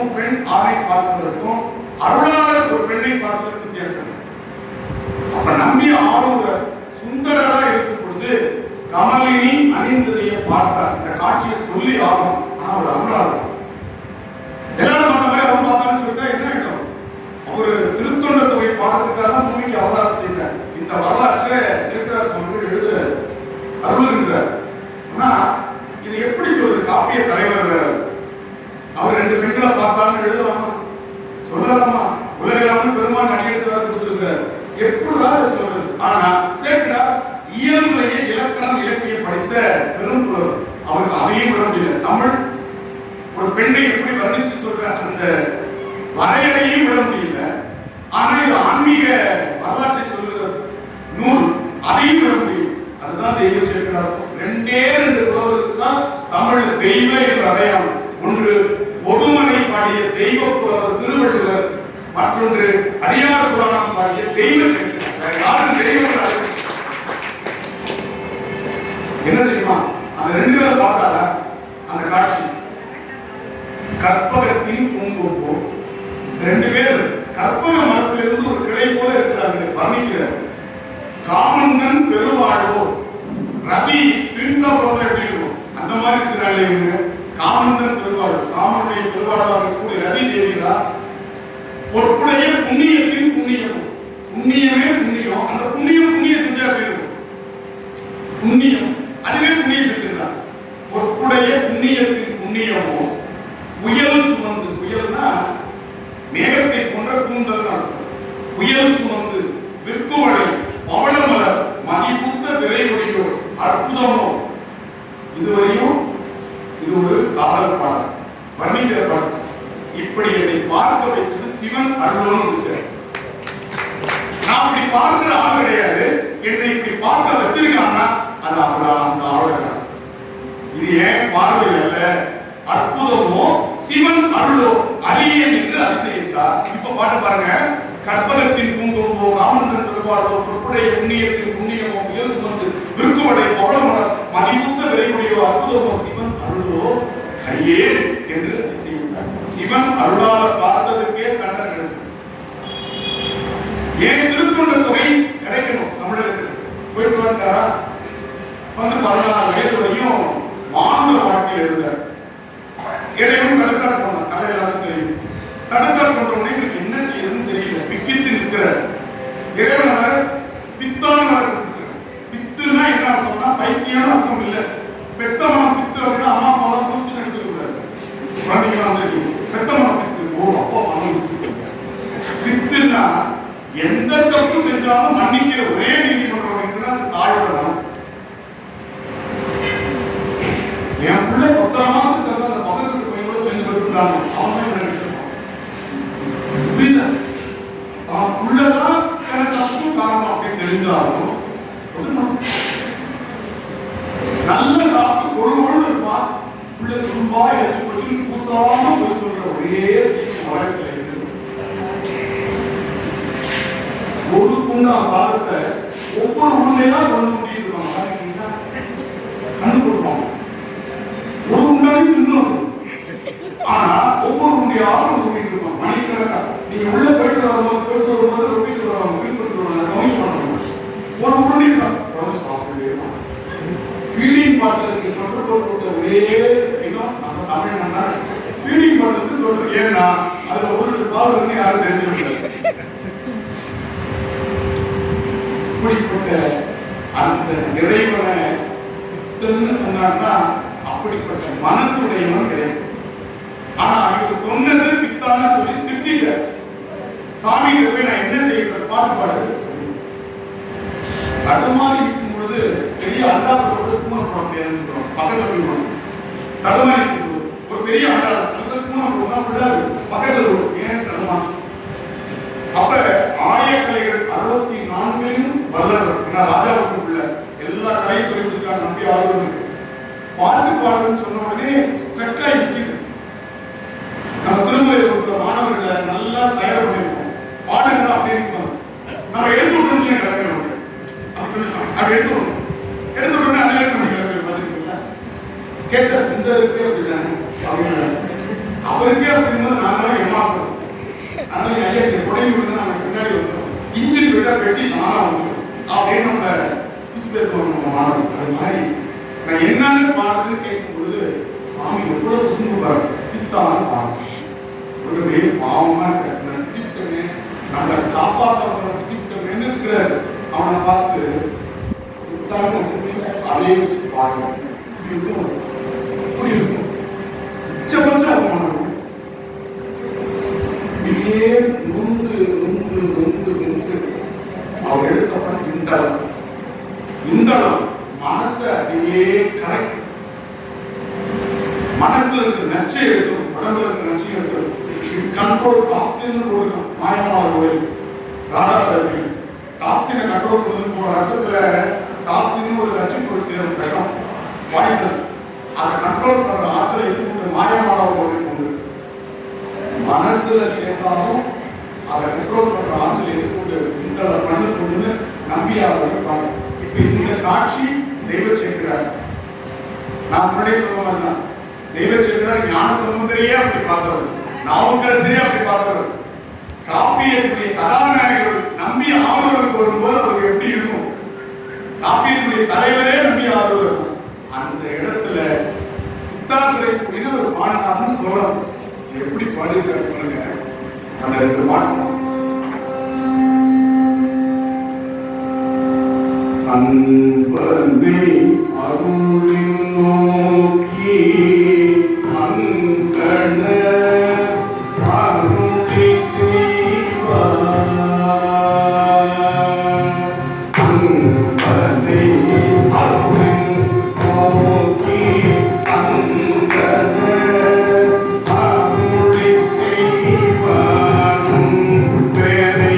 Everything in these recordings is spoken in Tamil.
பார்ப்பதற்கும் பெண் ஆணை பார்ப்பதற்கும் அருளாளர் ஒரு பெண்ணை பார்ப்பதற்கு வித்தியாசம். அப்ப நம்பி ஆரூரர் சுந்தரரா இருக்கும் பொழுது கமலினி அணிந்ததைய பார்த்தார். இந்த காட்சியை சொல்லி ஆகும். ஆனா அவர் அருளாளர். எல்லாரும் பார்த்த மாதிரி அவரும் பார்த்தான்னு சொல்லிட்டா என்ன ஆயிடும்? அவரு திருத்தொண்ட தொகை பாடத்துக்காக தான் பூமிக்கு அவதாரம் செய்தார். இந்த வரலாற்றை சேக்கரார் சுவாமிகள் எழுதுறார், அருள்கிறார். ஆனா இது எப்படி சொல்றது? காப்பிய தலைவர் அவர் ரெண்டு பெண்களை பார்த்தான்னு எழுதலாமா, சொல்லலாமா? உலகெல்லாம் பெருமான் அடியெடுத்து வர கொடுத்திருக்கிறார். எப்படிதான் சொல்றது? ஆனா சேக்கரார் இயல்புலேயே இலக்கணம் இலக்கியம் படித்த பெரும் புலவர். அவருக்கு அதையும் விட முடியல. தமிழ் ஒரு பெண்ணை எப்படி வர்ணிச்சு சொல்ற அந்த வரையறையும் விட முடியல. ஆனா இது ஆன்மீக வரலாற்றை சொல்லுகிற நூல், அதையும் விட முடியும். அதுதான் தெய்வ சேக்கரார். ரெண்டே ரெண்டு புலவருக்கு தான் தமிழ் தெய்வ என்ற அடையாளம். ஒன்று ஒடுமனை பாடிய தெய்வ புலவர் திருவள்ளுவர், மற்றொன்று அடியார் புராணம் பாடிய தெய்வ சேக்கரார். யாரும் தெய்வம் என்ன தெரியுமா? அந்த ரெண்டு பேரை பார்த்தால அந்த காட்சி கற்பகத்தின் பூங்கொம்போ, ரெண்டு பேர் கற்பக மரத்திலிருந்து ஒரு கிளை போல இருக்கிறார்கள். வர்ணிக்கிறார். காமந்தன் பெருவாழ்வோ, ரதி பிரின்ஸா பிறந்தா எப்படி இருக்கும் அந்த மாதிரி இருக்கிறாங்களே இவங்க. காமந்தன் பெருவாழ்வு, காமனுடைய பெருவாழ்வாக கூட ரதி தேவிதா. பொற்புடைய புண்ணியத்தின் புண்ணியம், புண்ணியமே புண்ணியம். அந்த புண்ணியம் புண்ணியம் செஞ்சா எப்படி இருக்கும்? புண்ணியம் அதுவே புண்ணியம் செஞ்சிருந்தார். பொற்புடைய புண்ணியத்தின் புண்ணியமோ புயல் சுமந்து, புயல்னா மேகத்தை போன்ற கூந்தல் அர்த்தம். புயல் சுமந்து விற்குவளை பவளமலர் மதிபூத்த விரைவொடியோ அற்புதமோ. இதுவரையும் இது ஒரு காதல் பாடல், வர்ணிக்கிற பாடல். இப்படி என்னை பார்க்க வைத்தது சிவன் அருளோன்னு வச்சார். நான் அப்படி பார்க்கிற ஆள் கிடையாது. என்னை இப்படி பார்க்க வச்சிருக்காங்கன்னா அது அந்த ஆளுநர். இது ஏன் பார்வை அல்ல, அற்புதமோ சிவன் அருளோ அரிய என்று அதிசயித்தார். இப்ப பாட்டு பாருங்க. கற்பகத்தின் பூங்கொம்போ, காமந்தன் பெருவாழ்வோ, பொற்புடைய புண்ணியத்தின் புண்ணியமோ, புயல் சுமந்து விற்குவடை பவளமலர் மதிபூத்த விரைவுடையோ அற்புதமோ சிவன் அருளோ அரியே என்று அதிசயித்தார். சிவன் அருளால பார்த்ததுக்கே தண்டனை கிடைச்சது. ஏன் திருத்தொண்ட தொகை கிடைக்கணும் தமிழகத்துக்கு? போயிட்டு வந்தாரா? வந்து 16 வயது வரையும் மானுட வாழ்க்கையில் இருந்தார். இறைவன் தடுத்தார் போனார். கதை எல்லாரும் தெரியும். தடுத்தார் கொண்டவனே இவருக்கு என்ன செய்யறதுன்னு தெரியல, பிக்கித்து நிற்கிறார். இறைவன் பித்தான கொடுத்துருக்கிறார். பித்துன்னா என்ன அர்த்தம்னா பைத்தியான அர்த்தம் இல்லை. பெத்தமனம் பித்து அப்படின்னா அம்மா அப்பாலாம் பூசி எடுத்துக்கூடாது. குழந்தைங்களாம் தெரியும். செத்தமனம் பித்து, ஓ அப்பா மனம் பூசி. பித்துன்னா எந்த தப்பு செஞ்சாலும் மன்னிக்கிற ஒரே நீதிமன்றம் அது தாயோட மனசு. என் பிள்ளை பத்திரமாக்கு தந்த அந்த பக்கத்துக்கு பையனோட செஞ்சு கொடுக்குறாங்க. தான் பிள்ளைதான் தப்பு காரணம் அப்படின்னு தெரிஞ்சாலும் நல்ல சாப்பிட்டு கொழுகொழுன்னு இருப்பா. பிள்ளை துரும்பா இழைச்சு கொண்டு பூசாம போய் சொல்ற ஒரே வழக்கில் ஒரு குண்டா சாதத்தை ஒவ்வொரு உண்மைதான் கொண்டு முடிட்டு இருக்காங்க. கண்டு கொடுப்பாங்க. ஒரு உண்டானே தின்னும். ஆனா ஒவ்வொரு உண்டையாலும் கொண்டு இருப்பாங்க மணிக்கணக்கா. நீங்க உள்ள போயிட்டு வரும்போது ரொப்பிட்டு வருவாங்க, ஃபீல் பண்ணிட்டு வருவாங்க, கவனி பண்ணுவாங்க. ஒரு உருண்டை சாப்பிடவே ஃபீடிங் பாட்டிலுக்கு சொல்ற போட்டு ஒரே இடம் நம்ம தமிழ் மண்ணா ஃபீடிங் பாட்டிலுக்கு சொல்றோம். ஏன்னா அதுல ஒரு பால் வந்து யாரும் தெரிஞ்சுக்க இப்படிப்பட்ட அந்த இறைவனை சொன்னார்னா அப்படிப்பட்ட மனசுடையவன் கிடையாது. ஆனா இவர் சொன்னது பித்தான்னு சொல்லி திட்டிட்ட. சாமி போய் நான் என்ன செய்யறது? பாட்டு பாடு. தடுமாறி இருக்கும் பொழுது பெரிய அண்டாவோட ஸ்பூனை போட முடியாதுன்னு சொல்றோம். பக்கத்துல போய் தடுமாறி இருக்கும் ஒரு பெரிய அண்டா அந்த ஸ்பூனை போடா விடாது. பக்கத்துல ஏன் தடுமாறி? அப்ப ஆயக்கலைகள் 64 வல்லவர். ஏன்னா ராஜாவுக்கு உள்ள எல்லா கலையும் சொல்லி கொடுத்துருக்காங்க. நம்பி ஆர்வம் இருக்கு. பாட்டு பாடுன்னு சொன்ன உடனே ஸ்ட்ரக்காய் நிற்கிது. நம்ம திரும்ப மாணவர்களை நல்லா தயார் பண்ணிருக்கோம். பாடுகள் அப்படியே இருப்பாங்க. நம்ம எடுத்து விட்டோம்னு கிளம்பிடுவோம். அப்படி எடுத்து விடணும். எடுத்து விட்டோம்னா அதிலே நம்ம கிளம்பி பார்த்துருக்கீங்களா? கேட்ட சுந்தருக்கு அப்படிதானே அப்படின்னு அவருக்கே அப்படின்னா நாங்களாம் ஏமாற்றோம். அதனால ஐயா தொடங்கி வந்து நாங்கள் பின்னாடி வந்துடும், இன்ஜின் விட்டா பெட்டி தானா வந்துடும் அப்படின்னு நம்ம நம்ம மாறணும். அது மாதிரி நான் என்னன்னு பாடுறதுன்னு கேட்கும் பொழுது சாமி எவ்வளவு குசும்புறாரு, பித்தான பாடம் ஒருமே பாவமா இருக்க, நான் திட்டமே நம்மளை காப்பாற்ற திட்டமேன்னு இருக்கிறாரு. அவனை பார்த்து அதே வச்சு பாடணும். இப்படி இருக்கும் உச்சபட்ச அவமானம். இப்படியே நொந்து நொந்து நொந்து நொந்து அவர் எடுத்தப்ப இந்தளம் மனசை அப்படியே கரைக்கும். மனசுல இருக்க நச்சை எடுக்கணும், உடம்புல இருக்க நச்சை எடுக்கணும். இட்ஸ் கண்ட்ரோல் டாக்ஸின் கொடுக்கணும். மாயமான கோயில் ராதா டாக்ஸினை கண்ட்ரோல் பண்ணி ரத்தத்துல டாக்ஸின் ஒரு நச்சு பொருள் சேரும், விஷம், பாய்சன். அதை கண்ட்ரோல் பண்ற ஆற்றலை எதுக்கு மாயமான கோயில் உண்டு. மனசுல சேர்ந்தாலும் அதை கண்ட்ரோல் பண்ற ஆற்றல் எதுக்கு இந்த பண்ணு கொண்டு நம்பியாளர்கள் இருப்பாங்க. இப்ப இந்த காட்சி தெய்வ சேர்க்கிறார். நான் முன்னாடியே சொல்ல மாதிரிதான் தெய்வ சேர்க்கிறார். ஞான சமுந்தரையே அப்படி பார்த்தவர், நாவுக்கரசரே அப்படி பார்த்தவர். காப்பியத்துடைய கதாநாயகர்கள் நம்பி ஆளுநருக்கு வரும்போது அவருக்கு எப்படி இருக்கும்? காப்பியத்துடைய தலைவரே நம்பி ஆளுநர். அந்த இடத்துல புத்தாக்கரை சொல்லி ஒரு பாடலாம்னு சொல்லணும். எப்படி பாடியிருக்காரு பாருங்க. அந்த ரெண்டு பாடம் அன்பனை அருளின் நோக்கி அங்கண அருளி செய்வார். அன்பனை அருளின் நோக்கி அங்கண அருளி செய்வார். பேரை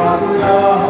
Allah